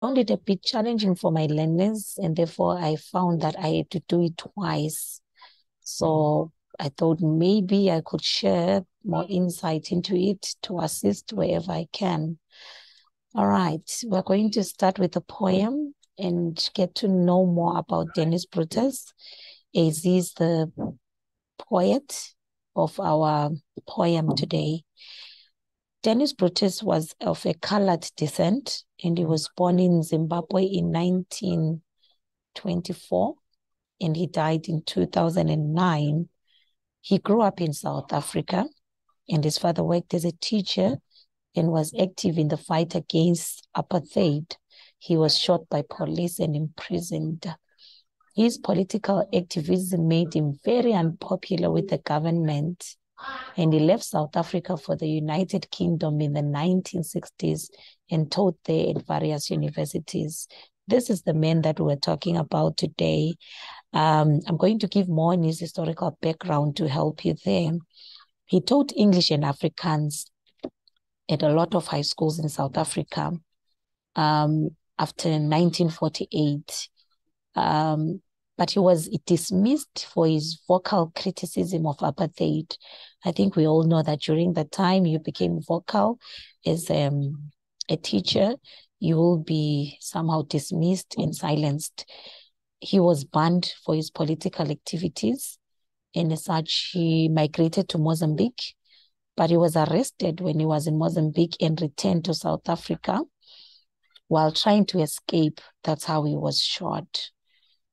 found it a bit challenging for my learners, and therefore I found that I had to do it twice. So I thought maybe I could share more insight into it to assist wherever I can. All right, we're going to start with a poem and get to know more about Dennis Brutus, as he's the poet of our poem today. Dennis Brutus was of a colored descent, and he was born in Zimbabwe in 1924, and he died in 2009. He grew up in South Africa, and his father worked as a teacher and was active in the fight against apartheid. He was shot by police and imprisoned. His political activism made him very unpopular with the government, and he left South Africa for the United Kingdom in the 1960s and taught there at various universities. This is the man that we're talking about today. I'm going to give more on his historical background to help you there. He taught English and Afrikaans at a lot of high schools in South Africa after 1948. But he was dismissed for his vocal criticism of apartheid. I think we all know that during the time you became vocal as a teacher, you will be somehow dismissed and silenced. He was banned for his political activities, and as such, he migrated to Mozambique, but he was arrested when he was in Mozambique and returned to South Africa. While trying to escape, that's how he was shot.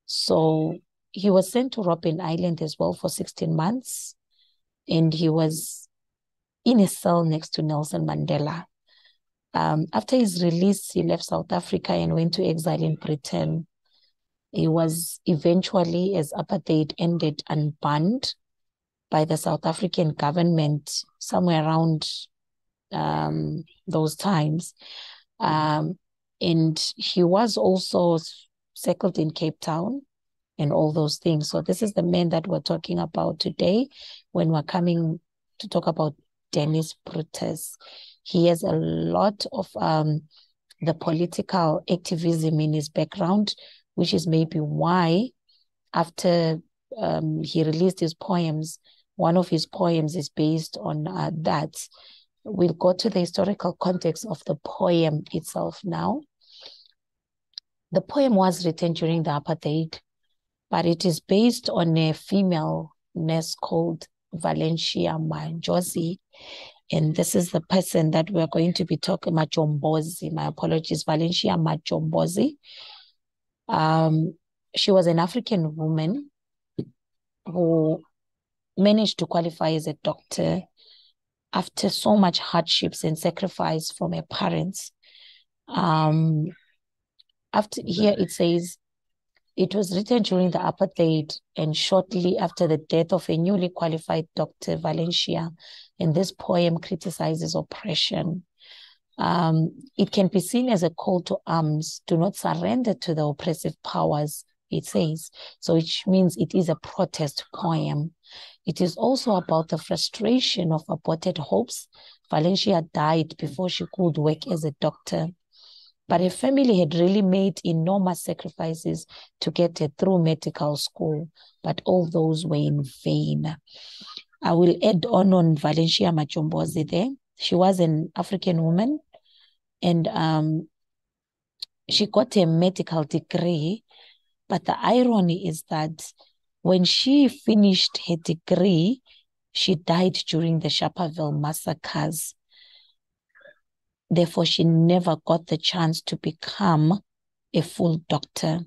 So he was sent to Robben Island as well for 16 months, and he was in a cell next to Nelson Mandela. After his release, he left South Africa and went to exile in Britain. He was eventually, as apartheid ended, unbanned by the South African government somewhere around those times. And he was also settled in Cape Town and all those things. So this is the man that we're talking about today when we're coming to talk about Dennis Brutus. He has a lot of the political activism in his background, which is maybe why after he released his poems, one of his poems is based on that. We'll go to the historical context of the poem itself now. The poem was written during the apartheid, but it is based on a female nurse called Valencia Majosi. And this is the person that we're going to be talking about, Majombozi. My apologies, Valencia Majombozi. She was an African woman who managed to qualify as a doctor after so much hardships and sacrifice from her parents. After here it says, it was written during the apartheid and shortly after the death of a newly qualified Dr. Valencia, and this poem criticizes oppression. It can be seen as a call to arms, do not surrender to the oppressive powers, it says. So which means it is a protest poem. It is also about the frustration of aborted hopes. Valencia died before she could work as a doctor, but her family had really made enormous sacrifices to get her through medical school, but all those were in vain. I will add on Valencia Majombozi there. She was an African woman, and she got a medical degree, but the irony is that when she finished her degree, she died during the Sharperville massacres. Therefore, she never got the chance to become a full doctor.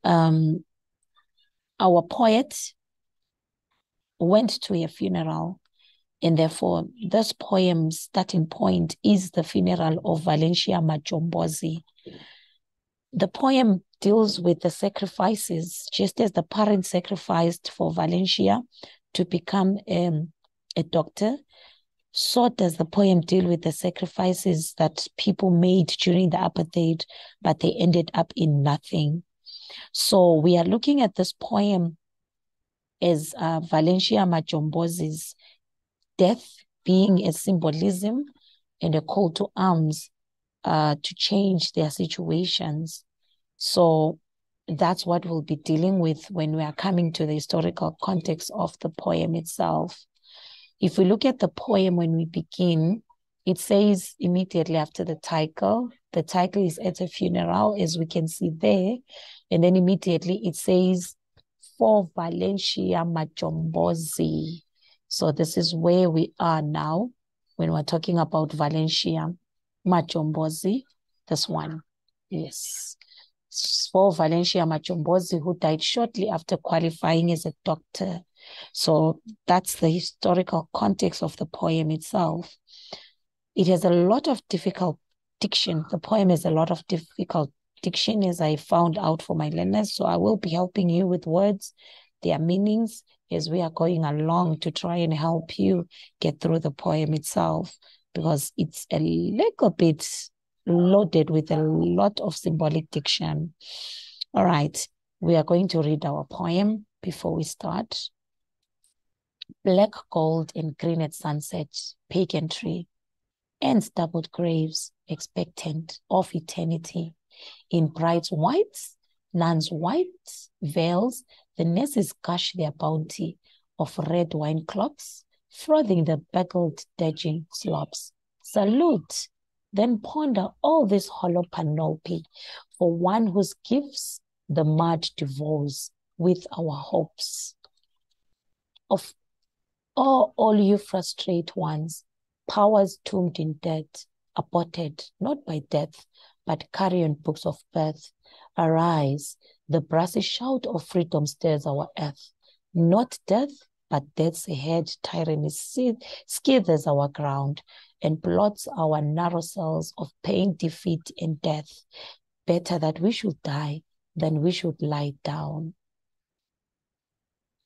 Our poet went to a funeral, and therefore this poem's starting point is the funeral of Valencia Majombozi. The poem deals with the sacrifices, just as the parents sacrificed for Valencia to become a doctor. So does the poem deal with the sacrifices that people made during the apartheid, but they ended up in nothing. So we are looking at this poem as Valencia Majombozi's death being a symbolism and a call to arms to change their situations. So that's what we'll be dealing with when we are coming to the historical context of the poem itself. If we look at the poem when we begin, it says immediately after the title is At a Funeral, as we can see there. And then immediately it says, For Valencia Majombozi. So this is where we are now when we're talking about Valencia Majombozi. This one, yes. For Valencia Majombozi, who died shortly after qualifying as a doctor. So that's the historical context of the poem itself. It has a lot of difficult diction. The poem has a lot of difficult diction, as I found out for my learners. So I will be helping you with words, their meanings, as we are going along to try and help you get through the poem itself, because it's a little bit loaded with a lot of symbolic diction. All right, we are going to read our poem before we start. Black gold and green at sunset, pageantry, and stubbled graves, expectant of eternity. In bright whites, nuns' white veils, the nurses gush their bounty of red wine clops, frothing the baggled dredging slopes. Salute, then ponder all this hollow panoply for one whose gifts the mud devours with our hopes. Of all you frustrate ones, powers tombed in death, aborted not by death, but carrion books of birth. Arise, the brassy shout of freedom stirs our earth. Not death, but death's ahead tyranny skithers our ground and blots our narrow cells of pain, defeat, and death. Better that we should die than we should lie down.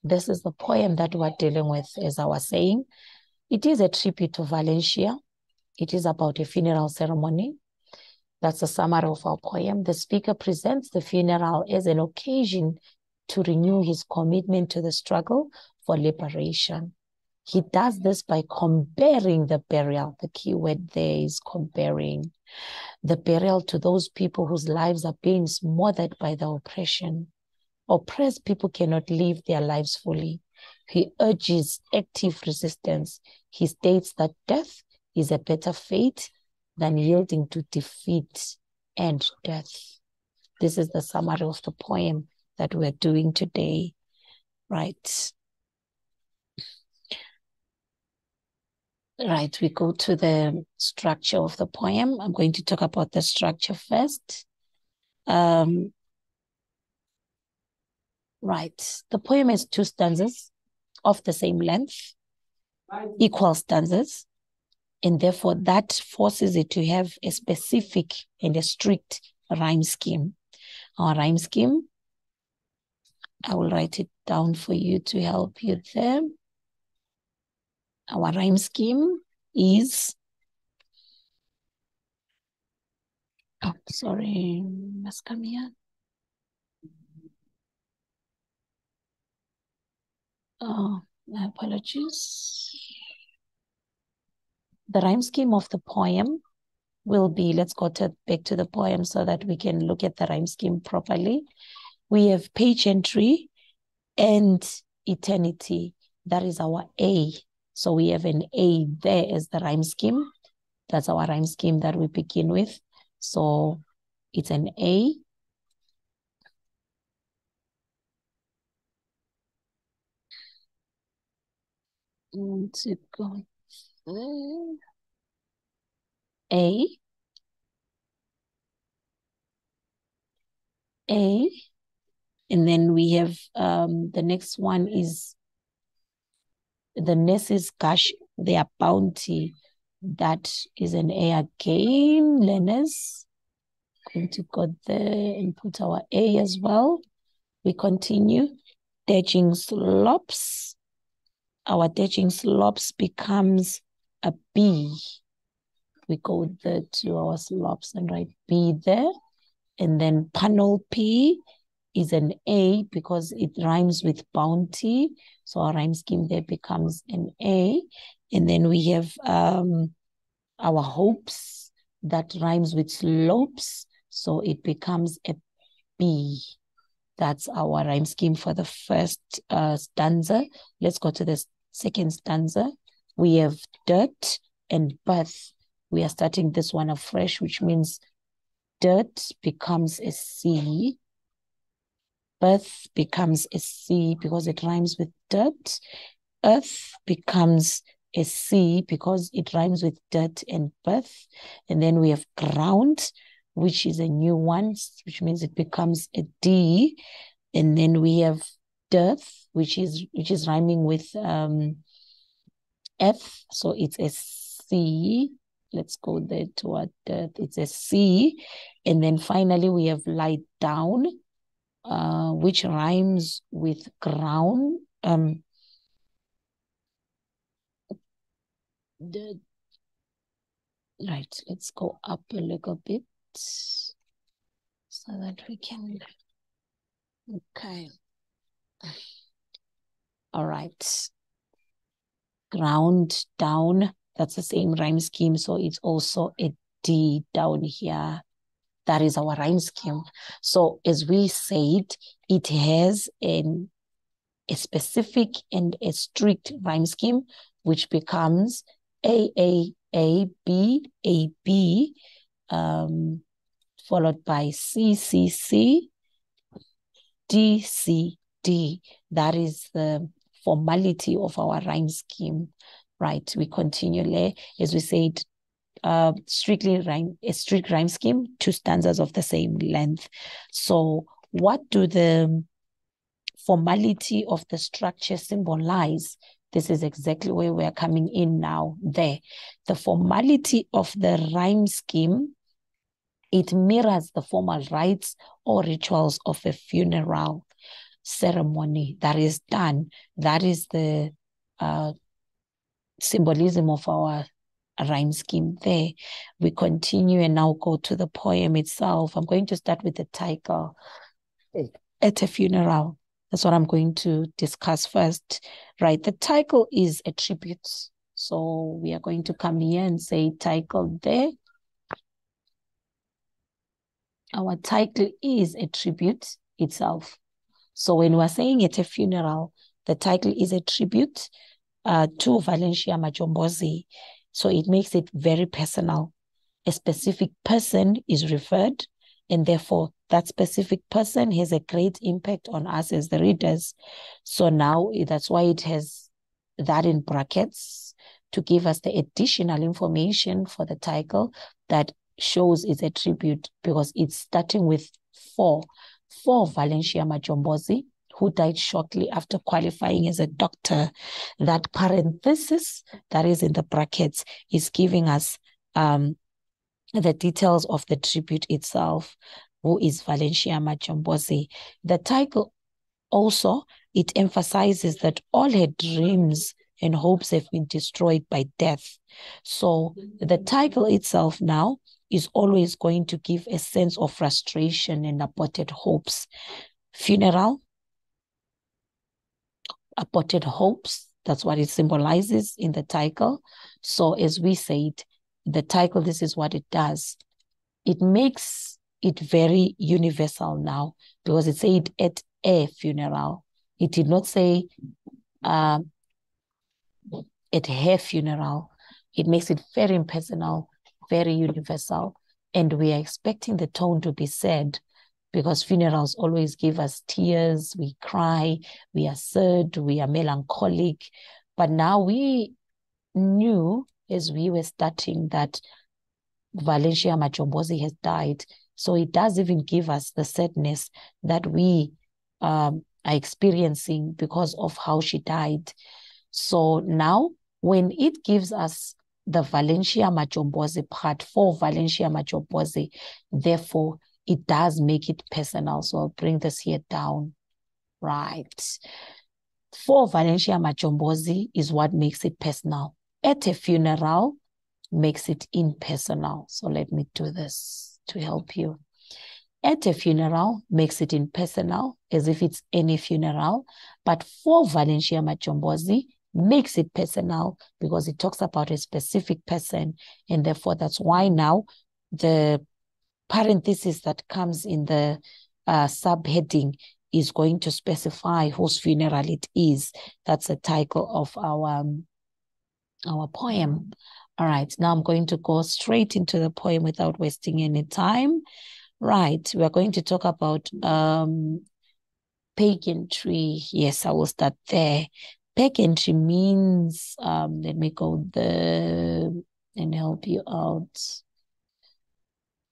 This is the poem that we're dealing with, as I was saying. It is a tribute to Valencia. It is about a funeral ceremony. That's a summary of our poem. The speaker presents the funeral as an occasion to renew his commitment to the struggle for liberation. He does this by comparing the burial. The key word there is comparing the burial to those people whose lives are being smothered by the oppression. Oppressed people cannot live their lives fully. He urges active resistance. He states that death is a better fate than yielding to defeat and death. This is the summary of the poem that we're doing today, right? Right, we go to the structure of the poem. I'm going to talk about the structure first. Right, the poem has 2 stanzas of the same length, equal stanzas, and therefore that forces it to have a specific and a strict rhyme scheme. Our rhyme scheme, I will write it down for you to help you there. Our rhyme scheme is, sorry, must come here. Oh, my apologies. The rhyme scheme of the poem will be, let's go back to the poem so that we can look at the rhyme scheme properly. We have pageantry and eternity. That is our A. So we have an A there as the rhyme scheme. That's our rhyme scheme that we begin with. So it's an A. And to go there. A. A. And then we have the next one is the nurses gush their bounty. That is an A again, learners. Going to go there and put our A as well. We continue. Dredging slopes. Our dredging slopes becomes a B. We go there to our slopes and write B there. And then panel P is an A because it rhymes with bounty. So our rhyme scheme there becomes an A. And then we have our hopes. that rhymes with slopes, so it becomes a B. That's our rhyme scheme for the first stanza. Let's go to the second stanza. We have dirt and birth. We are starting this one afresh, which means dirt becomes a C. Birth becomes a C because it rhymes with dirt. Earth becomes a C because it rhymes with dirt and birth. And then we have ground, which is a new one, which means it becomes a D. And then we have death, which is rhyming with F, so it's a C. Let's go there to our death. It's a C. And then finally we have lie down, which rhymes with ground. Right, let's go up a little bit so that we can, okay. All right. Ground, down, that's the same rhyme scheme. So it's also a D down here. That is our rhyme scheme. So as we said, it has a specific and a strict rhyme scheme, which becomes A, B, A, B, followed by C, C, C, D, C, D. That is the formality of our rhyme scheme, right? We continue there, as we said, a strict rhyme scheme, 2 stanzas of the same length. So what do the formality of the structure symbolize? This is exactly where we're coming in now. There, the formality of the rhyme scheme, it mirrors the formal rites or rituals of a funeral ceremony that is done. That is the symbolism of our rhyme scheme there. We continue and now go to the poem itself. I'm going to start with the title, At a Funeral. That's what I'm going to discuss first, right? The title is a tribute. So we are going to come here and say title there. Our title is a tribute itself. So when we're saying at a funeral, the title is a tribute to Valencia Majombozi. So it makes it very personal. A specific person is referred, and therefore that specific person has a great impact on us as the readers. So now that's why it has that in brackets to give us the additional information for the title that shows it's a tribute, because it's starting with for Valencia Majombozi, who died shortly after qualifying as a doctor. That parenthesis that is in the brackets is giving us the details of the tribute itself, who is Valencia Majombozi. The title also, it emphasizes that all her dreams and hopes have been destroyed by death. So the title itself now is always going to give a sense of frustration and aborted hopes. Funeral, aborted hopes, that's what it symbolizes in the title. So as we said, the title, this is what it does. It makes it very universal now, because it said at a funeral. It did not say at her funeral. It makes it very impersonal, very universal. And we are expecting the tone to be sad, because funerals always give us tears. We cry, we are sad, we are melancholic. But now we knew as we were starting that Valencia Majombozi has died. So it does even give us the sadness that we are experiencing because of how she died. So now when it gives us the Valencia Majombozi part for Valencia Majombozi, therefore it does make it personal. So I'll bring this here down. Right. For Valencia Majombozi is what makes it personal. At a funeral makes it impersonal. So let me do this to help you. At a funeral makes it impersonal, as if it's any funeral. But for Valencia Majombozi makes it personal, because it talks about a specific person. And therefore, that's why now the parenthesis that comes in the subheading is going to specify whose funeral it is. That's the title of our poem. All right, now I'm going to go straight into the poem without wasting any time. Right, we are going to talk about pageantry. Yes, I will start there. Pageantry means, let me go there and help you out.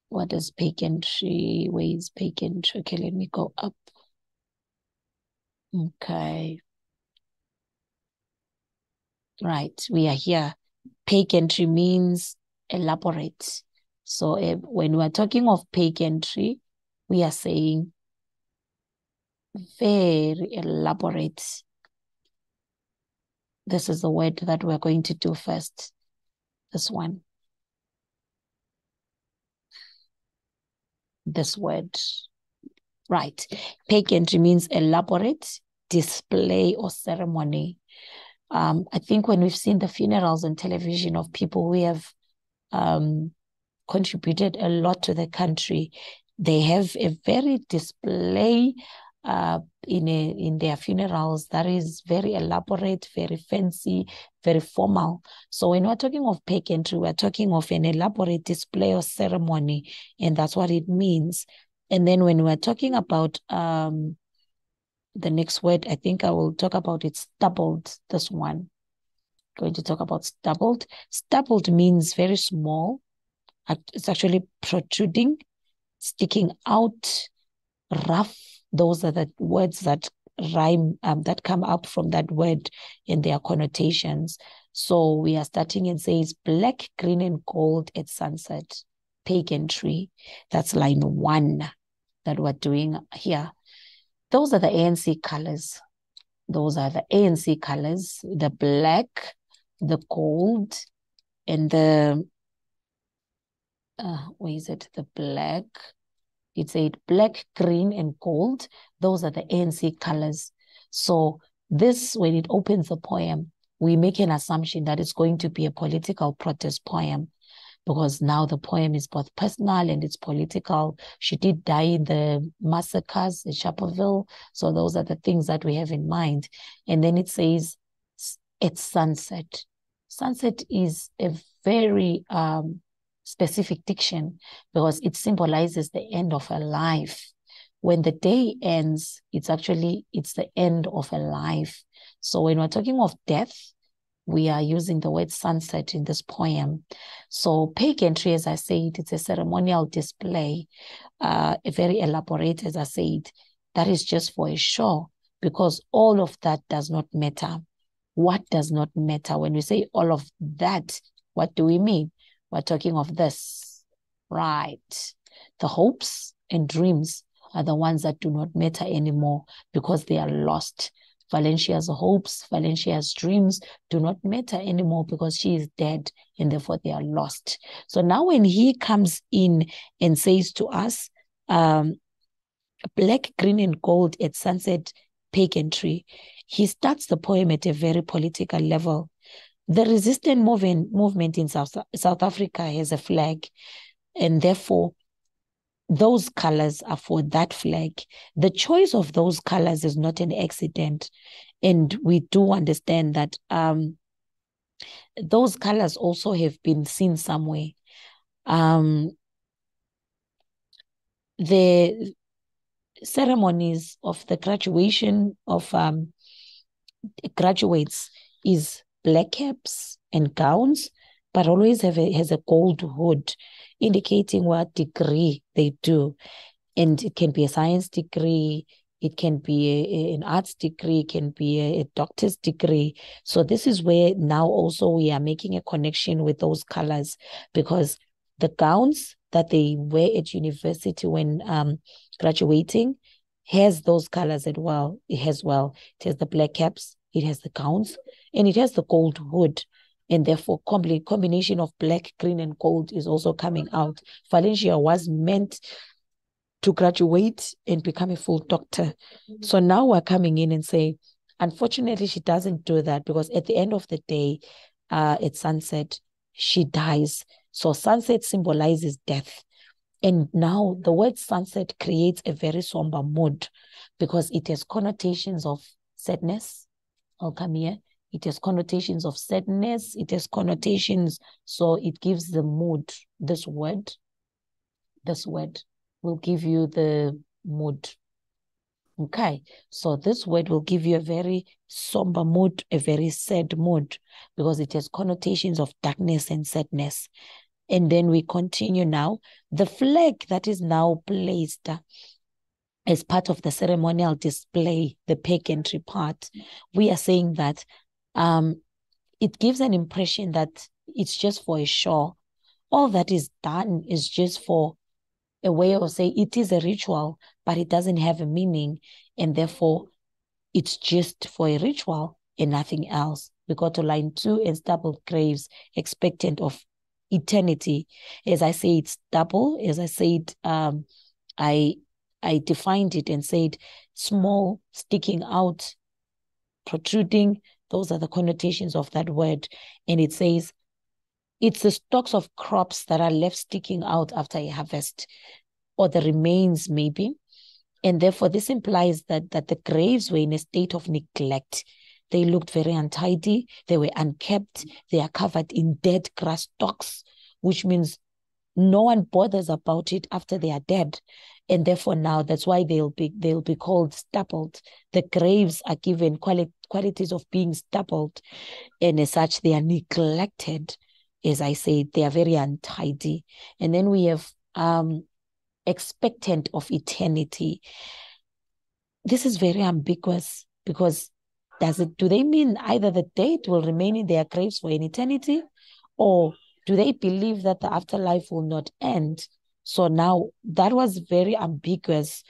What is pageantry? Where is pageantry? Okay, let me go up. Okay. Right, we are here. Pageantry means elaborate. So when we're talking of pageantry, we are saying very elaborate. This is the word that we're going to do first. This one. This word. Right. Pageantry means elaborate display or ceremony. I think when we've seen the funerals on television of people who have contributed a lot to the country, they have a very display in their funerals that is very elaborate, very fancy, very formal. So when we're talking of pageantry, we're talking of an elaborate display or ceremony, and that's what it means. And then when we're talking about the next word, I think I will talk about it, stubbled, this one. Going to talk about stubbled. Stubbled means very small. It's actually protruding, sticking out, rough. Those are the words that rhyme, that come up from that word in their connotations. So we are starting and says black, green, and gold at sunset. Pageantry. That's line 1 that we're doing here. Those are the ANC colors. Those are the ANC colors, the black, the gold, and the, where is it? The black. It said black, green, and gold. Those are the ANC colors. So this, when it opens a poem, we make an assumption that it's going to be a political protest poem, because now the poem is both personal and it's political. She did die in the massacres in Sharperville. So those are the things that we have in mind. And then it says, at sunset. Sunset is a very specific diction because it symbolizes the end of a life. When the day ends, it's the end of a life. So when we're talking of death, we are using the word sunset in this poem. So pageantry, as I said, it's a ceremonial display, very elaborate, as I said. That is just for a show, because all of that does not matter. What does not matter? When we say all of that, what do we mean? We're talking of this, right? The hopes and dreams are the ones that do not matter anymore because they are lost. Valencia's hopes, Valencia's dreams do not matter anymore because she is dead and therefore they are lost. So now when he comes in and says to us, black, green, and gold at sunset pageantry, he starts the poem at a very political level. The resistance movement in South Africa has a flag, and therefore those colors are for that flag. The choice of those colors is not an accident. And we do understand that those colors also have been seen somewhere. The ceremonies of the graduation of graduates is black caps and gowns, but always has a gold hood indicating what degree they do. And it can be a science degree, it can be an arts degree, it can be a doctor's degree. So this is where now also we are making a connection with those colors, because the gowns that they wear at university when graduating has those colors as well. It has the black caps, it has the gowns, and it has the gold hood. And therefore, combination of black, green, and gold is also coming out. Valencia was meant to graduate and become a full doctor. So now we're coming in and say, unfortunately, she doesn't do that, because at the end of the day, at sunset, she dies. So sunset symbolizes death. And now the word sunset creates a very somber mood because it has connotations of sadness. I'll come here. It has connotations of sadness. It has connotations. So it gives the mood. This word will give you the mood. Okay, so this word will give you a very somber mood, a very sad mood, because it has connotations of darkness and sadness. And then we continue now. The flag that is now placed as part of the ceremonial display, the pageantry part, we are saying that it gives an impression that it's just for a show. All that is done is just for a way of saying it is a ritual, but it doesn't have a meaning. And therefore, it's just for a ritual and nothing else. We go to line 2, and stubble graves, expectant of eternity. As I say, it's double. As I said, I defined it and said small, sticking out, protruding. Those are the connotations of that word. And it says it's the stalks of crops that are left sticking out after a harvest, or the remains maybe. And therefore, this implies that the graves were in a state of neglect. They looked very untidy. They were unkept. They are covered in dead grass stalks, which means no one bothers about it after they are dead. And therefore now that's why they'll be called stubbled. The graves are given qualities of being stubbled, and as such they are neglected. As I said, they are very untidy. And then we have expectant of eternity. This is very ambiguous, because do they mean either the dead will remain in their graves for an eternity, or do they believe that the afterlife will not end? So now that was very ambiguous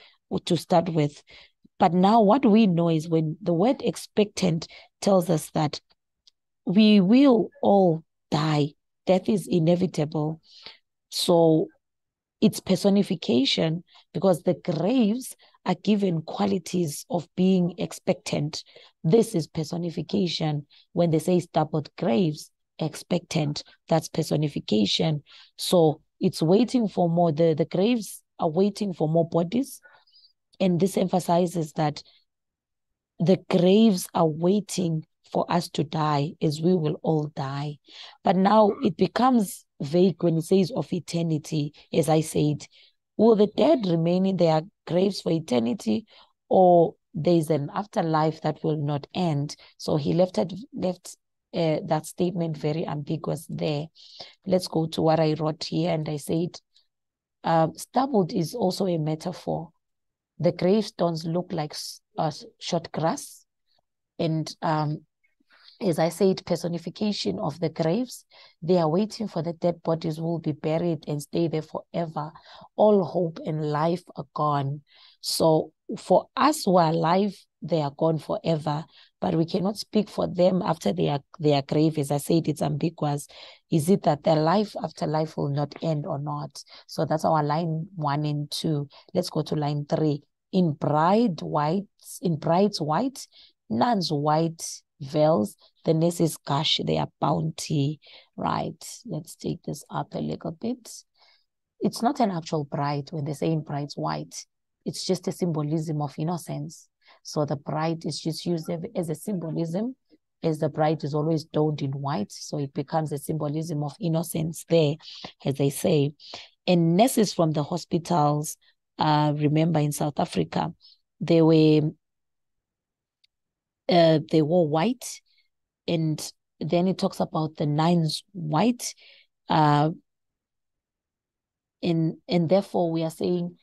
to start with. But now what we know is when the word expectant tells us that we will all die, death is inevitable. So it's personification, because the graves are given qualities of being expectant. This is personification. When they say stubbled graves, expectant, that's personification. So it's waiting for more. The graves are waiting for more bodies. And this emphasizes that the graves are waiting for us to die, as we will all die. But now it becomes vague when it says of eternity. As I said, will the dead remain in their graves for eternity, or there's an afterlife that will not end? So he left that statement very ambiguous there. Let's go to what I wrote here, and I said, stubbled is also a metaphor. The gravestones look like short grass, and as I said, personification of the graves. They are waiting for the dead bodies who will be buried and stay there forever. All hope and life are gone. So for us who are alive, they are gone forever. But we cannot speak for them after their grave. As I said, it's ambiguous. Is it that their life after life will not end or not? So that's our line 1 and 2. Let's go to line 3. In bride's white, nuns white veils, the nurses gush their bounty. Right, let's take this up a little bit. It's not an actual bride when they say in bride's white. It's just a symbolism of innocence. So the bride is just used as a symbolism, as the bride is always donned in white. So it becomes a symbolism of innocence there, as they say. And nurses from the hospitals, remember in South Africa, they wore white, and then it talks about the nuns white, and therefore we are saying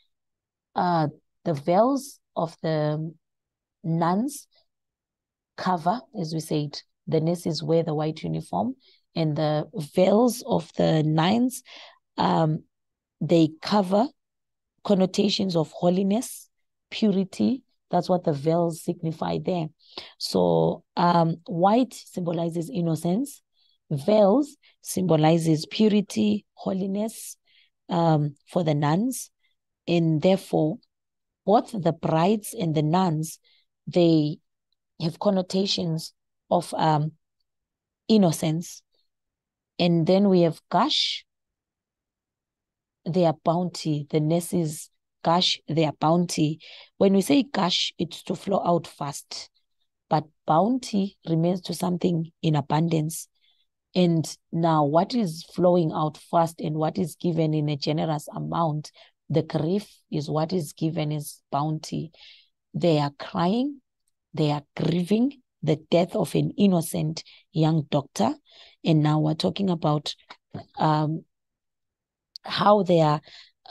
the veils of the nuns cover, as we said, the nurses wear the white uniform, and the veils of the nuns, they cover connotations of holiness, purity. That's what the veils signify there. So white symbolizes innocence. Veils symbolizes purity, holiness for the nuns. And therefore, both the brides and the nuns, they have connotations of innocence. And then we have gush. their bounty. The nurses gush their bounty. When we say gush, it's to flow out fast. But bounty remains to something in abundance. And now what is flowing out fast and what is given in a generous amount, the grief is what is given as bounty. They are crying, they are grieving the death of an innocent young doctor. And now we're talking about how their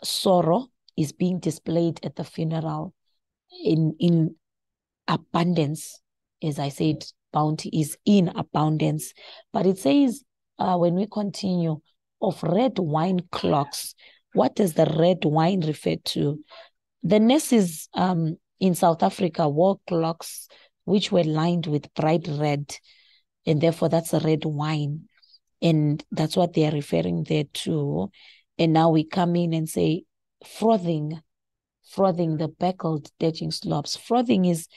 sorrow is being displayed at the funeral in abundance. As I said, bounty is in abundance. But it says, when we continue, of red wine clocks. What does the red wine refer to? The nurses in South Africa wore clocks which were lined with bright red, and therefore that's a red wine. And that's what they are referring there to. And now we come in and say, frothing the backled edging slopes. Frothing is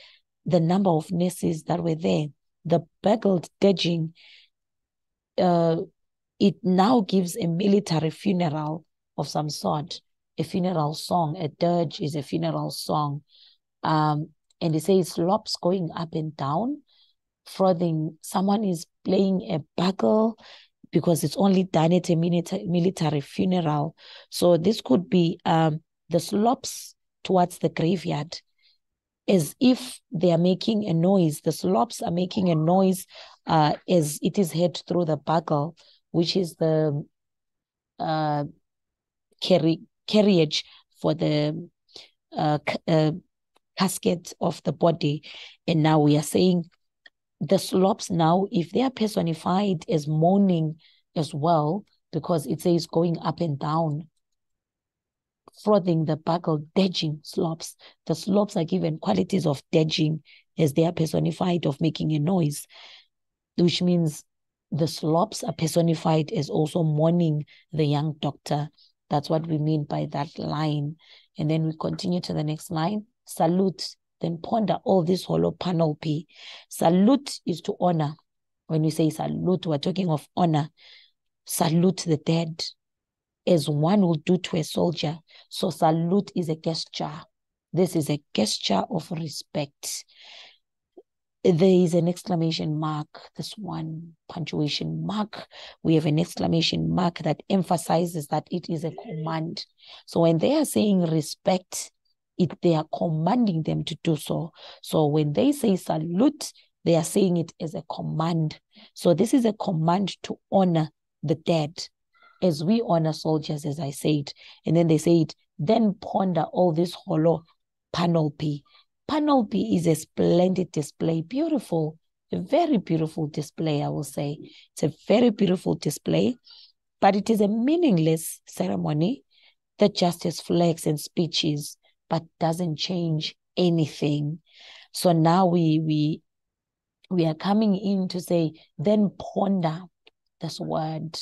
the number of nurses that were there. The backled edging, it now gives a military funeral of some sort, a funeral song. A dirge is a funeral song. And it says slops going up and down, frothing. Someone is playing a bugle because it's only done at a military funeral. So this could be the slops towards the graveyard, as if they are making a noise. The slops are making a noise as it is heard through the bugle, which is the carriage for the casket of the body. And now we are saying the slops now, if they are personified as mourning as well, because it says going up and down, frothing the bugle, dedging slops. The slops are given qualities of dedging as they are personified of making a noise, which means the slops are personified as also mourning the young doctor. That's what we mean by that line. And then we continue to the next line. Salute, then ponder all this hollow panoply. Salute is to honor. When we say salute, we're talking of honor. Salute the dead as one will do to a soldier. So salute is a gesture. This is a gesture of respect. There is an exclamation mark, this one punctuation mark. We have an exclamation mark that emphasizes that it is a command. So when they are saying respect, they are commanding them to do so. So when they say salute, they are saying it as a command. So this is a command to honor the dead, as we honor soldiers, as I said. And then they said, then ponder all this hollow panoply. Panoply is a splendid display, beautiful, a very beautiful display, I will say. It's a very beautiful display, but it is a meaningless ceremony that just has flags and speeches, but doesn't change anything. So now we are coming in to say, then ponder this word,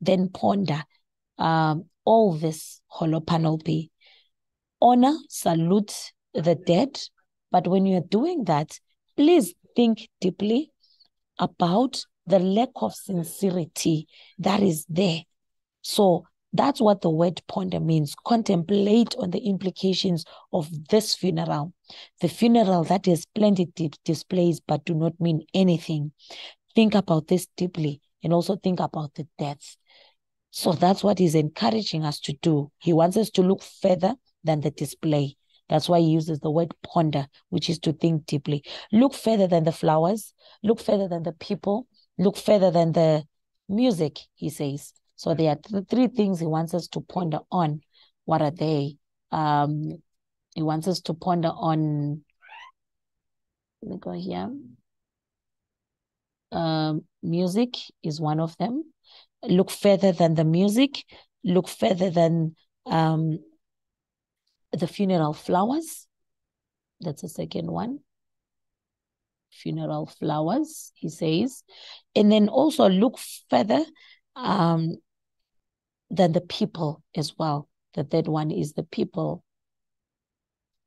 then ponder all this hollow panoply. Honor, salute the dead. But when you're doing that, please think deeply about the lack of sincerity that is there. So that's what the word ponder means. Contemplate on the implications of this funeral. The funeral that has splendid displays but do not mean anything. Think about this deeply and also think about the death. So that's what he's encouraging us to do. He wants us to look further than the display. That's why he uses the word ponder, which is to think deeply. Look further than the flowers. Look further than the people. Look further than the music, he says. So there are three things he wants us to ponder on. What are they? He wants us to ponder on, let me go here. Music is one of them. Look further than the music. Look further than the funeral flowers. That's the second one. Funeral flowers, he says. And then also look further than the people as well. The third one is the people.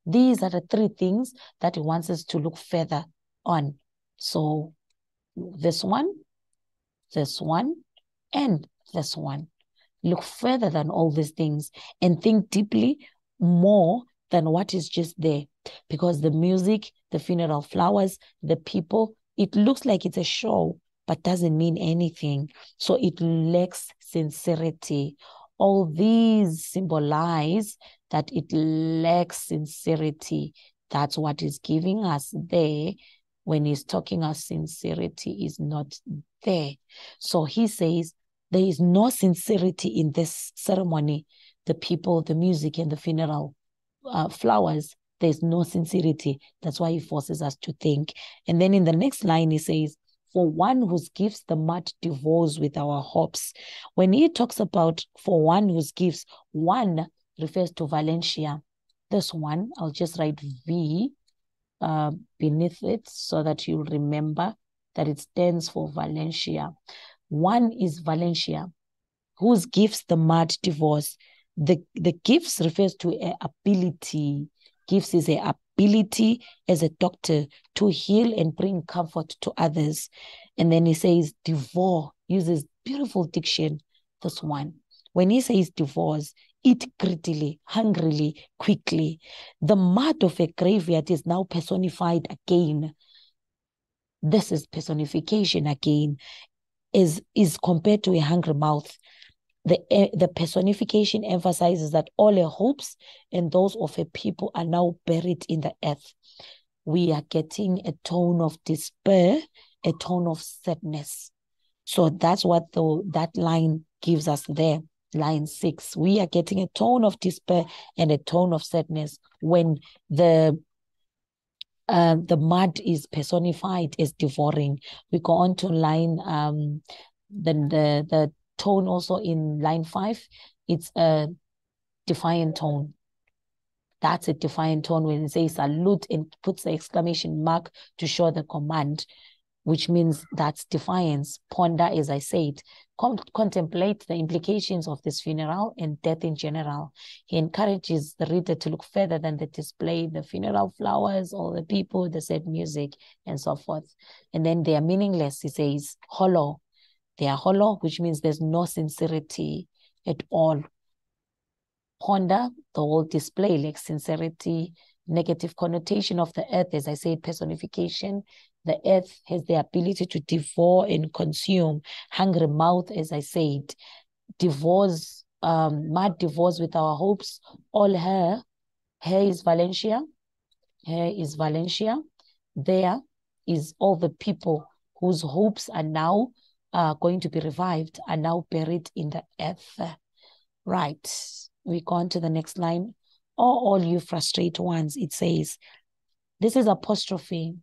These are the three things that he wants us to look further on. So this one, and this one. Look further than all these things and think deeply more than what is just there. Because the music, the funeral flowers, the people, it looks like it's a show, but doesn't mean anything. So it lacks sincerity. All these symbolize that it lacks sincerity. That's what is giving us there when he's talking us sincerity is not there. So he says there is no sincerity in this ceremony. The people, the music, and the funeral flowers, there's no sincerity. That's why he forces us to think. And then in the next line, he says, for one whose gifts the mud devours with our hopes. When he talks about for one whose gifts, one refers to Valencia. This one, I'll just write V beneath it so that you'll remember that it stands for Valencia. One is Valencia, whose gifts the mud devours. The gifts refers to an ability. Gifts is an ability as a doctor to heal and bring comfort to others. And then he says devour, uses beautiful diction, this one. When he says devours, eat greedily, hungrily, quickly. The mud of a graveyard is now personified again. This is personification again, is compared to a hungry mouth. The personification emphasizes that all her hopes and those of her people are now buried in the earth. We are getting a tone of despair, a tone of sadness. So that's what that line gives us there. Line 6. We are getting a tone of despair and a tone of sadness when the mud is personified as devouring. We go on to line the tone also in line 5. It's a defiant tone. That's a defiant tone when it says salute and puts the exclamation mark to show the command, which means that's defiance. Ponder, as I said, contemplate the implications of this funeral and death in general. He encourages the reader to look further than the display, the funeral flowers, all the people, the sad music, and so forth. And then they are meaningless, he says, hollow. They are hollow, which means there's no sincerity at all. Ponder, the whole display lacks sincerity, negative connotation of the earth, as I said, personification. The earth has the ability to devour and consume. Hungry mouth, as I said, devours, mud devours with our hopes. All her is Valencia. Her is Valencia. There is all the people whose hopes are now going to be revived, are now buried in the earth. Right. We go on to the next line. All you frustrate ones, it says. This is apostrophe.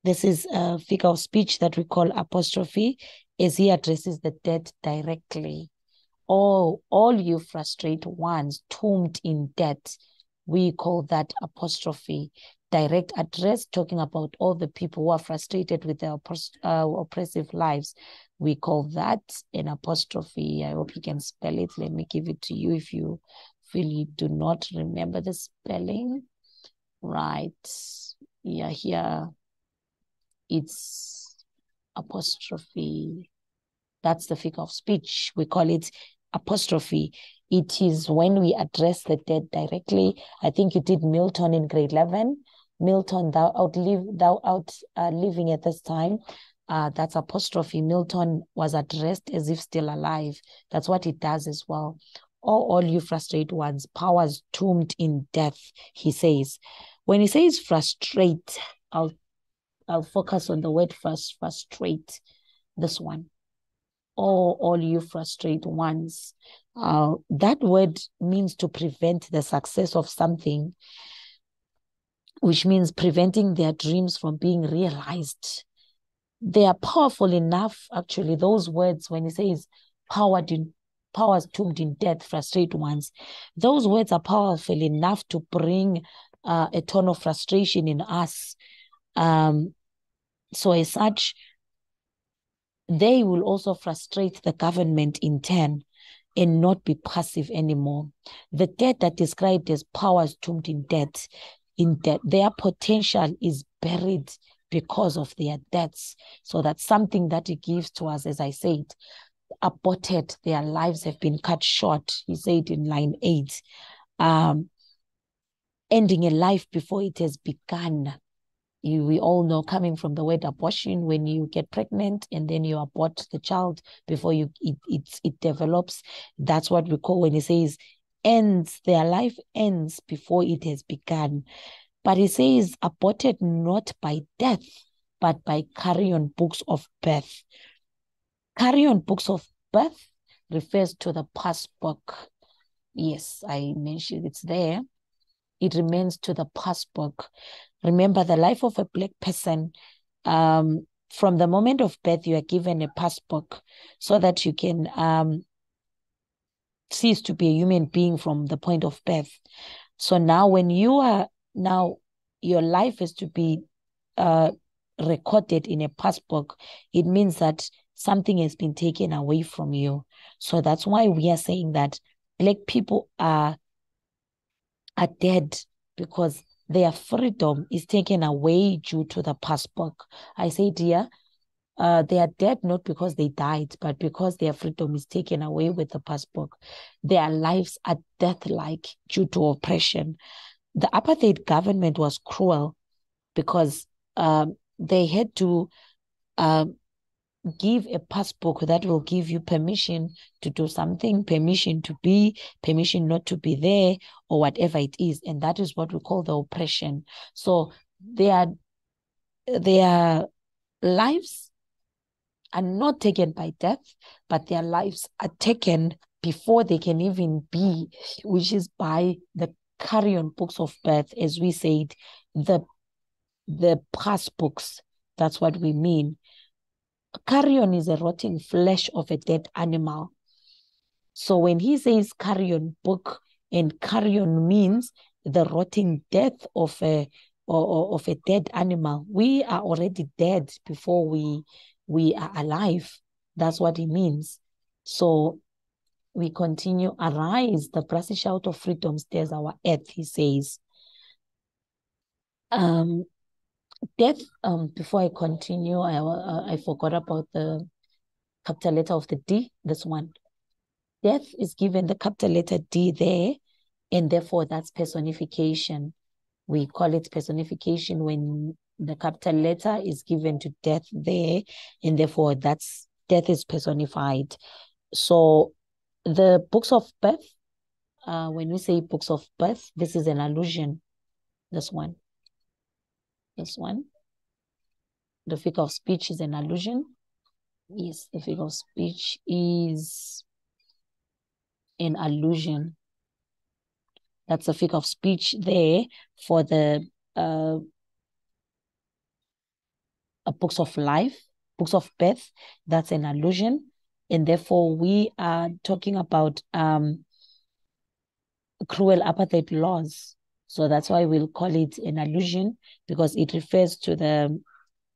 This is a figure of speech that we call apostrophe, as he addresses the dead directly. All you frustrate ones, tombed in death, we call that apostrophe. Direct address, talking about all the people who are frustrated with their oppressive lives. We call that an apostrophe. I hope you can spell it. Let me give it to you if you feel you do not remember the spelling. Right. Yeah, here it's apostrophe. That's the figure of speech. We call it apostrophe. It is when we address the dead directly. I think you did Milton in grade 11. Milton, thou art living at this time. That's apostrophe. Milton was addressed as if still alive. That's what it does as well. All you frustrate ones, powers tombed in death, he says. When he says frustrate, I'll focus on the word first, frustrate. This one. All you frustrate ones. That word means to prevent the success of something, which means preventing their dreams from being realized. They are powerful enough, actually, those words, when he says powers tombed in death, frustrate ones, those words are powerful enough to bring a tone of frustration in us. So as such, they will also frustrate the government in turn and not be passive anymore. The dead are described as powers tombed in death. Their potential is buried because of their deaths. So that's something that it gives to us, as I said. aborted, their lives have been cut short. He said in line 8, ending a life before it has begun. We all know, coming from the word abortion, when you get pregnant and then you abort the child before it develops. That's what we call, when he says ends, their life ends before it has begun. But he says aborted not by death, but by carrion books of birth. Carrion books of birth refers to the past book. Yes, I mentioned it's there. It remains to the past book. Remember, the life of a Black person, from the moment of birth, you are given a passbook so that you can cease to be a human being from the point of birth. So now when you are, now your life is to be recorded in a passbook, it means that something has been taken away from you. So that's why we are saying that Black people are dead, because their freedom is taken away due to the passbook. I say, dear, they are dead not because they died, but because their freedom is taken away with the passbook. Their lives are death-like due to oppression. The apartheid government was cruel because they had to give a passbook that will give you permission to do something, permission to be, permission not to be there, or whatever it is. And that is what we call the oppression. So their lives are not taken by death, but their lives are taken before they can even be, which is by the carrion books of birth, as we said, the passbooks. That's what we mean. Carrion is a rotting flesh of a dead animal. So when he says carrion book, and carrion means the rotting death of a dead animal, we are already dead before we are alive. That's what it means. So we continue. Arise, the brassy shout of freedom stirs our earth, he says. Death, before I continue, I forgot about the capital letter of the D, this one. Death is given the capital letter D there, and therefore that's personification. We call it personification when the capital letter is given to death there, and therefore that's death is personified. So the books of birth, when we say books of birth, this is an allusion. This one. The figure of speech is an allusion. Yes, the figure of speech is an allusion. That's a figure of speech there for the books of life, books of birth. That's an allusion. And therefore, we are talking about cruel apartheid laws. So that's why we'll call it an allusion, because it refers to the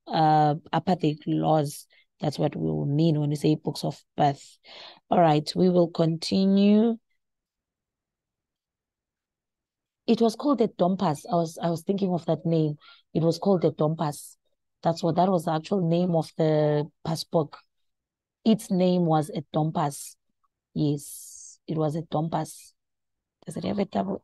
apartheid laws. That's what we will mean when we say books of birth. All right, we will continue. It was called the Dompas. I was thinking of that name. It was called the Dompas. That was the actual name of the passbook. Its name was a Dompas. Yes, it was a Dompas. Does it have a double?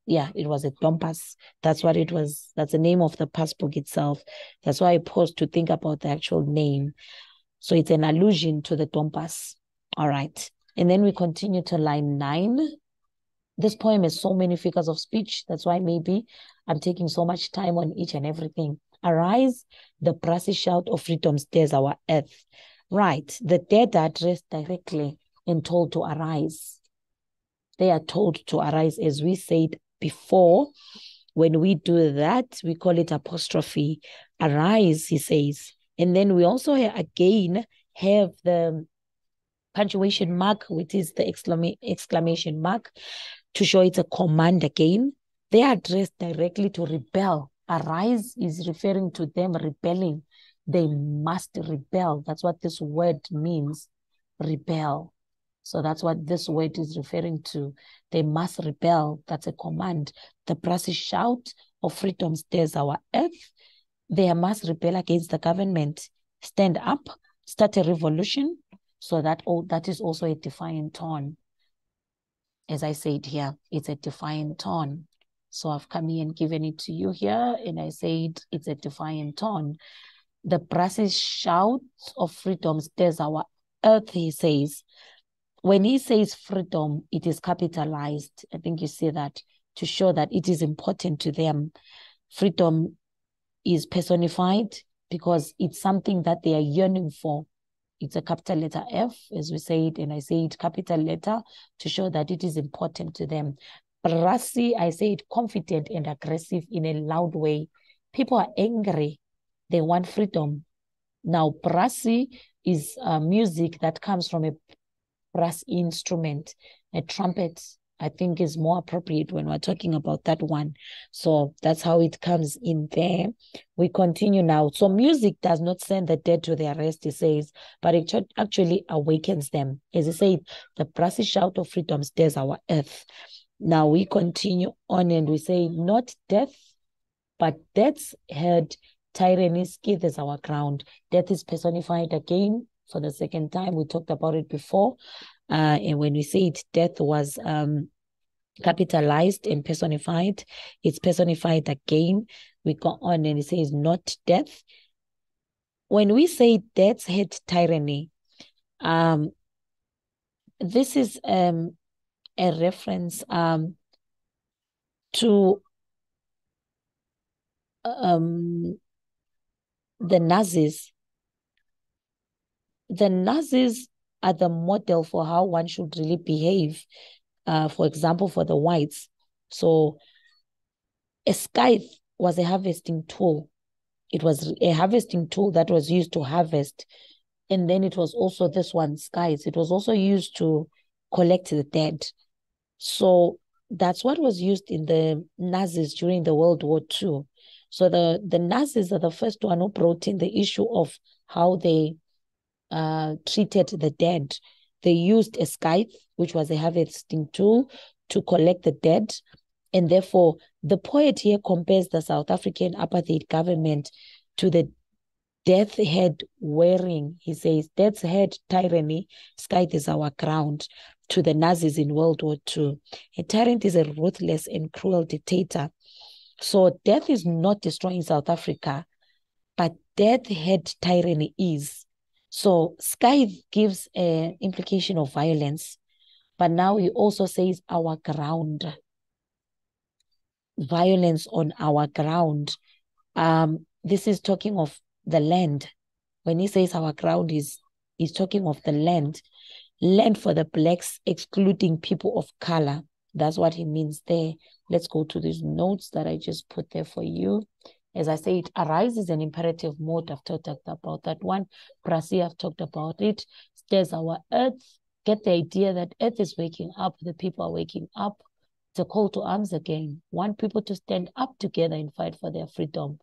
Yeah, it was a Dompas. That's what it was. That's the name of the passbook itself. That's why I paused to think about the actual name. So it's an allusion to the Dompas. All right. And then we continue to line 9. This poem has so many figures of speech. That's why maybe I'm taking so much time on each and everything. Arise, the brassy shout of freedom stirs our earth. Right. The dead are addressed directly and told to arise. They are told to arise, as we said before. When we do that, we call it apostrophe. Arise, he says. And then we also again have the punctuation mark, which is the exclamation mark, to show it's a command again. They are addressed directly to rebel. Arise is referring to them rebelling. They must rebel. That's what this word means, rebel. So that's what this word is referring to. They must rebel. That's a command. The brassy shout of freedom stirs our earth. They must rebel against the government. Stand up, start a revolution. So that is also a defiant tone. As I said here, it's a defiant tone. So I've come here and given it to you here, and I said it's a defiant tone. The brass's shout of freedom stirs our earth, he says. When he says freedom, it is capitalized. I think you see that to show that it is important to them. Freedom is personified because it's something that they are yearning for. It's a capital letter F, as we said, and I say it capital letter to show that it is important to them. Brassy, I say it confident and aggressive in a loud way. People are angry. They want freedom. Now, brassy is music that comes from a brass instrument. A trumpet, I think, is more appropriate when we're talking about that one. So that's how it comes in there. We continue now. So music does not send the dead to their rest, he says, but it actually awakens them. As he said, the brassy shout of freedom stirs our earth. Now we continue on and we say, not death, but death's head, tyranny skithers our ground. Death is personified again for the second time. We talked about it before. And when we say it, death was capitalized and personified. It's personified again. We go on and it says, not death. When we say death's head, tyranny, this is a reference to the Nazis. The Nazis are the model for how one should really behave, for example, for the whites. So a scythe was a harvesting tool. It was a harvesting tool that was used to harvest. And then it was also this one, scythe. It was also used to collect the dead. So that's what was used in the Nazis during the World War II. So the Nazis are the first one who brought in the issue of how they treated the dead. They used a scythe, which was a harvesting tool, to collect the dead. And therefore, the poet here compares the South African apartheid government to the death head wearing. He says, death's head tyranny, scythe is our ground, to the Nazis in World War II. A tyrant is a ruthless and cruel dictator. So death is not destroying South Africa, but death head tyranny is. So scythe gives an implication of violence, but now he also says our ground. Violence on our ground. This is talking of the land. When he says our ground, he's talking of the land. Land for the blacks, excluding people of color. That's what he means there. Let's go to these notes that I just put there for you. As I say, it arises an imperative mode. I've talked about that one. Brassy, I've talked about it. Stirs our earth. Get the idea that earth is waking up. The people are waking up. It's a call to arms again. Want people to stand up together and fight for their freedom.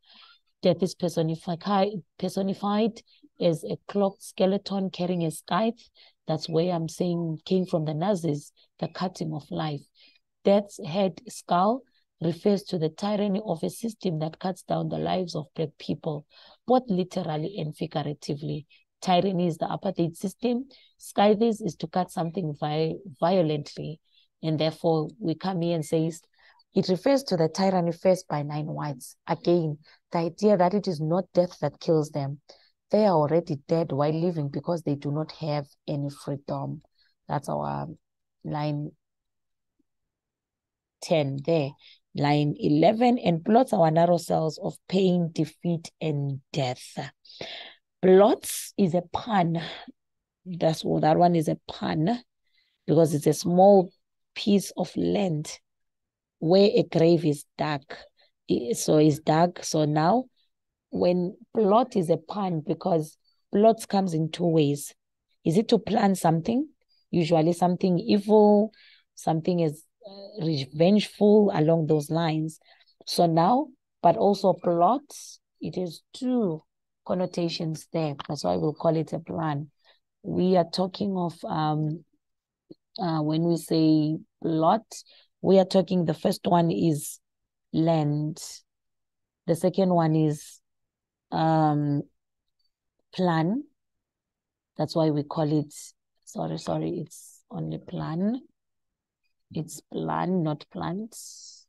Death is personified as a clocked skeleton carrying a scythe. That's where I'm saying came from the Nazis, the cutting of life. Death's head skull refers to the tyranny of a system that cuts down the lives of black people, both literally and figuratively. Tyranny is the apartheid system. Scythes is to cut something violently. And therefore, we come here and say it refers to the tyranny faced by 9 whites. Again, the idea that it is not death that kills them. They are already dead while living because they do not have any freedom. That's our line 10 there. Line 11, and blots our narrow cells of pain, defeat, and death. Blots is a pun. That one is a pun because it's a small piece of land where a grave is dark. So it's dark. So now when plot is a pun, because plots comes in 2 ways. Is it to plan something? Usually something evil, something is revengeful along those lines. So now, but also plots, it has 2 connotations there. That's why we'll call it a plan. We are talking of when we say plot, we are talking, the first one is land. The second one is plan. That's why we call it, sorry, it's only plan. It's plan, not plants.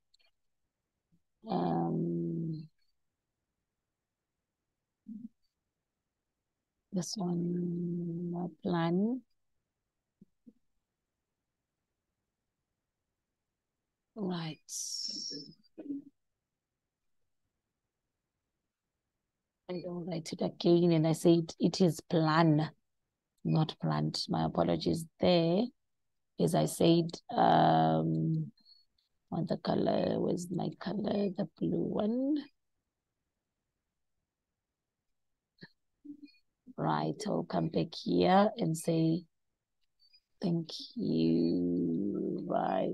This one, plan. Right. I will write it again and I say it is plan, not plant. My apologies there. As I said, on the color, where's my color? The blue one. Right, I'll come back here and say, thank you. Right.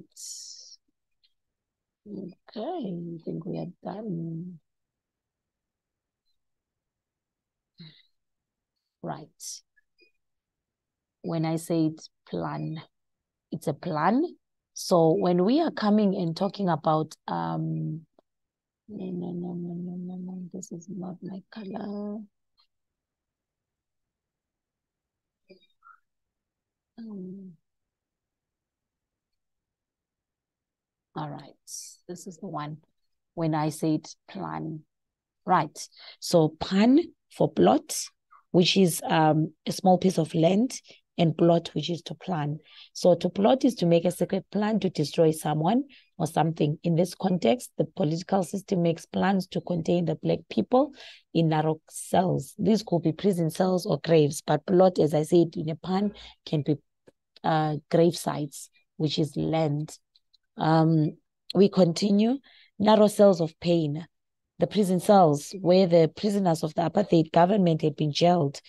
Okay, I think we are done. Right. When I say plan, it's a plan. So when we are coming and talking about no, this is not my color. All right, this is the one. When I said plan, right? So pan for plot, which is a small piece of land, and plot, which is to plan. So to plot is to make a secret plan to destroy someone or something. In this context, the political system makes plans to contain the black people in narrow cells. These could be prison cells or graves, but plot, as I said, in a pan can be grave sites, which is land. We continue. Narrow cells of pain. The prison cells where the prisoners of the apartheid government had been jailed.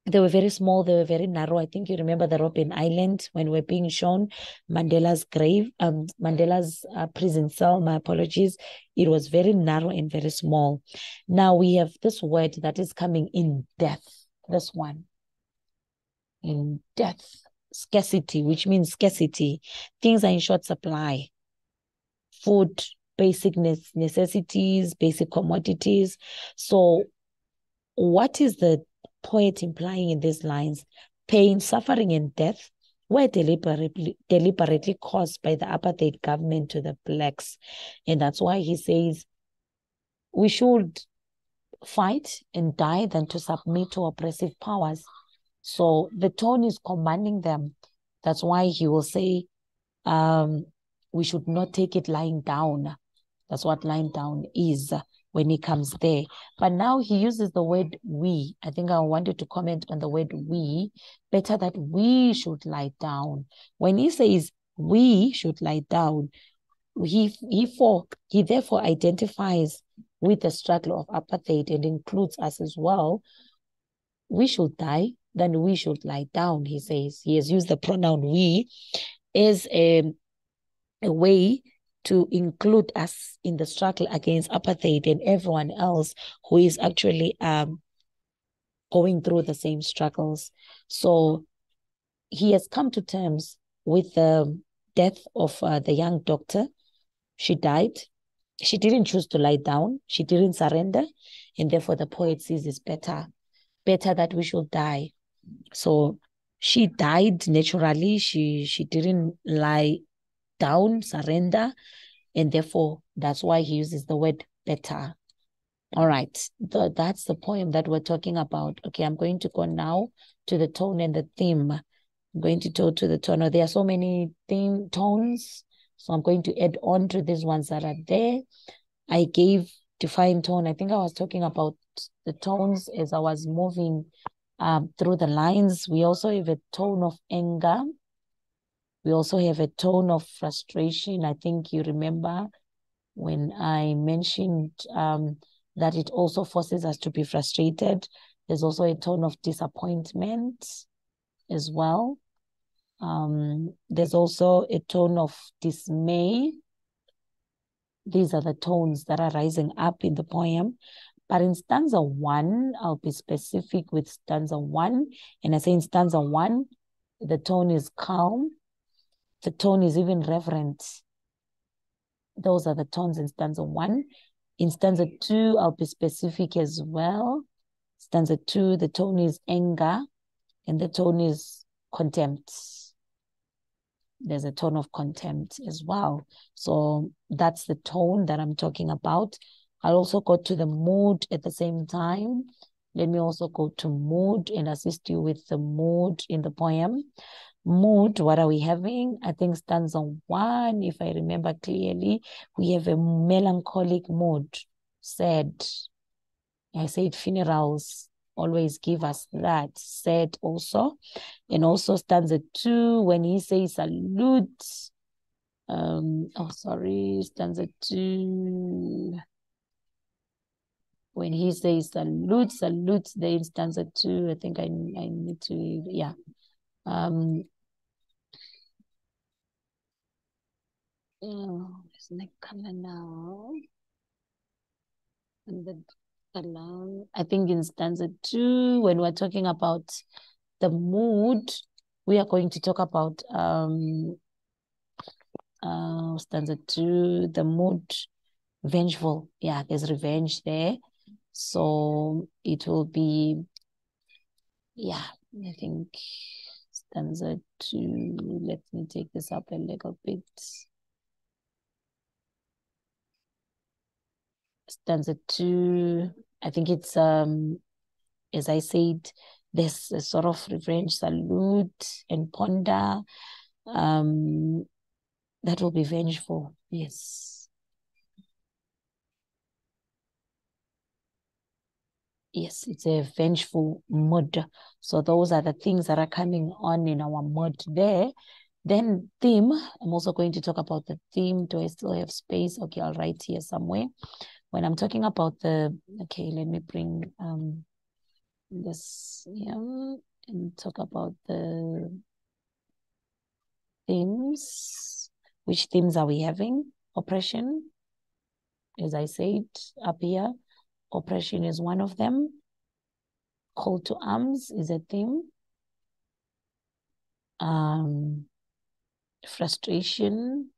They were very small, they were very narrow. I think you remember the Robben Island when we're being shown Mandela's grave, Mandela's prison cell, my apologies. It was very narrow and very small. Now we have this word that is coming in death, this one. In death, scarcity, which means scarcity. Things are in short supply. Food, basic necessities, basic commodities. So what is the poet implying in these lines? Pain, suffering, and death were deliberately caused by the apartheid government to the blacks. And that's why he says we should fight and die than to submit to oppressive powers. So the tone is commanding them. That's why he will say we should not take it lying down. That's what lying down is when he comes there. But now he uses the word we. I think I wanted to comment on the word we. Better that we should lie down. When he says we should lie down, he therefore identifies with the struggle of apartheid and includes us as well. We should die, then we should lie down, he says. He has used the pronoun we as a way to include us in the struggle against apartheid and everyone else who is actually going through the same struggles. So he has come to terms with the death of the young doctor. She died. She didn't choose to lie down. She didn't surrender. And therefore the poet says it's better that we should die. So she died naturally. She didn't lie down, surrender, and therefore that's why he uses the word better. All right, that's the poem that we're talking about. Okay, I'm going to go now to the tone and the theme. I'm going to go to the tone. There are so many tones, so I'm going to add on to these ones that are there. I gave defined tone. I think I was talking about the tones as I was moving through the lines. We also have a tone of anger. We also have a tone of frustration. I think you remember when I mentioned that it also forces us to be frustrated. There's also a tone of disappointment as well. There's also a tone of dismay. These are the tones that are rising up in the poem. But in stanza 1, I'll be specific with stanza 1. And I say in stanza 1, the tone is calm. The tone is even reverent. Those are the tones in stanza 1. In stanza 2, I'll be specific as well. Stanza 2, the tone is anger, and the tone is contempt. There's a tone of contempt as well. So that's the tone that I'm talking about. I'll also go to the mood at the same time. Let me also go to mood and assist you with the mood in the poem. Mood, what are we having? I think stanza 1, if I remember clearly, we have a melancholic mood, sad. I said funerals always give us that, sad also. And also stanza 2, when he says salute, stanza 2, when he says salute, then stanza 2, I think I need to, yeah. It's not coming now. And the alarm, I think in stanza 2, when we're talking about the mood, we are going to talk about stanza 2, the mood, vengeful. Yeah, there's revenge there. So it will be, yeah, I think stanza 2. Let me take this up a little bit. Stanza 2, I think it's as I said, there's a sort of revenge, salute, and ponder. That will be vengeful. Yes. Yes, it's a vengeful mood. So those are the things that are coming on in our mood there. Then theme, I'm also going to talk about the theme. Do I still have space? Okay, I'll write here somewhere. When I'm talking about okay, let me bring this here and talk about the themes. Which themes are we having? Oppression, as I said up here. Oppression is one of them. Call to arms is a theme. Frustration,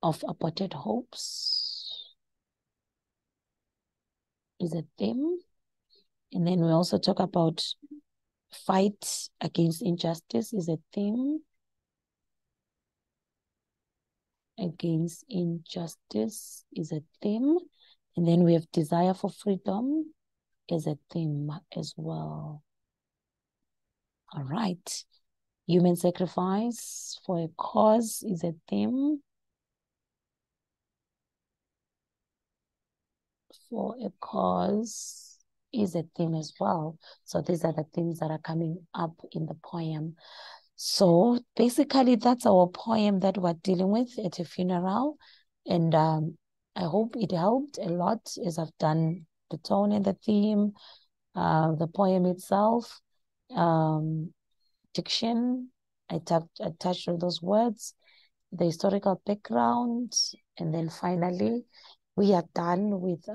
of aborted hopes is a theme. And then we also talk about fight against injustice is a theme. Against injustice is a theme. And then we have desire for freedom is a theme as well. All right. Human sacrifice for a cause is a theme. For a cause is a theme as well. So these are the themes that are coming up in the poem. So basically, that's our poem that we're dealing with at a funeral. And I hope it helped a lot as I've done the tone and the theme, the poem itself, diction. I touched on those words, the historical background, and then finally, we are done with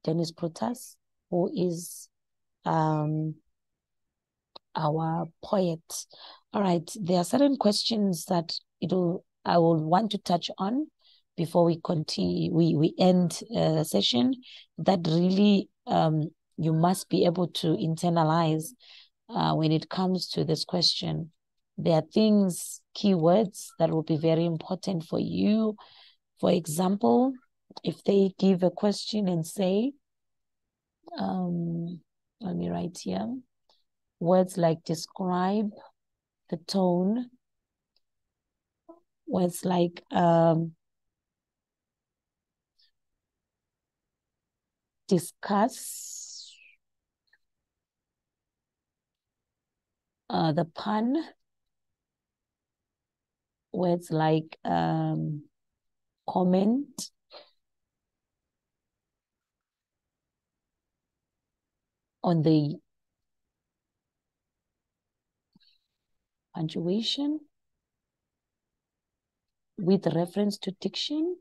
Dennis Brutus, who is our poet. All right, there are certain questions that I will want to touch on before we continue. We end the session that really you must be able to internalize when it comes to this question. There are things, keywords that will be very important for you. For example, if they give a question and say, let me write here, words like describe, the tone, words like discuss, the pun, words like comment, on the punctuation with reference to diction.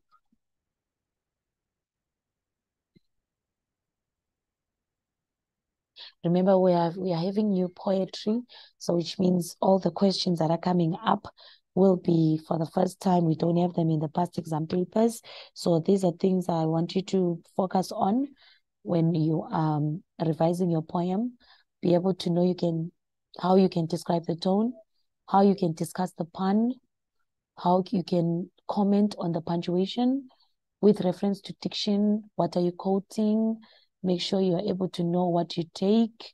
Remember, we are having new poetry, so which means all the questions that are coming up will be for the first time. We don't have them in the past exam papers. So these are things I want you to focus on when you revising your poem. Be able to know how you can describe the tone, how you can discuss the pun, how you can comment on the punctuation with reference to diction. What are you quoting? Make sure you are able to know what you take.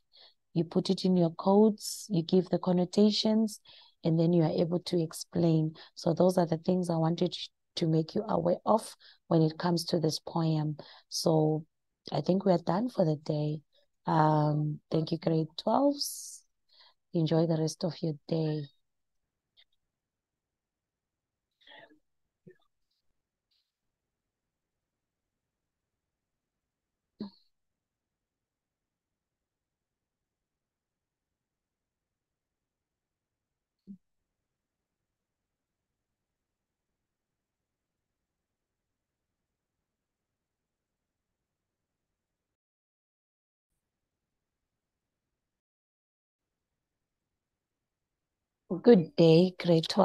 You put it in your quotes, you give the connotations, and then you are able to explain. So those are the things I wanted to make you aware of when it comes to this poem. So I think we are done for the day. Thank you, grade 12s. Enjoy the rest of your day. Good day, grade 12.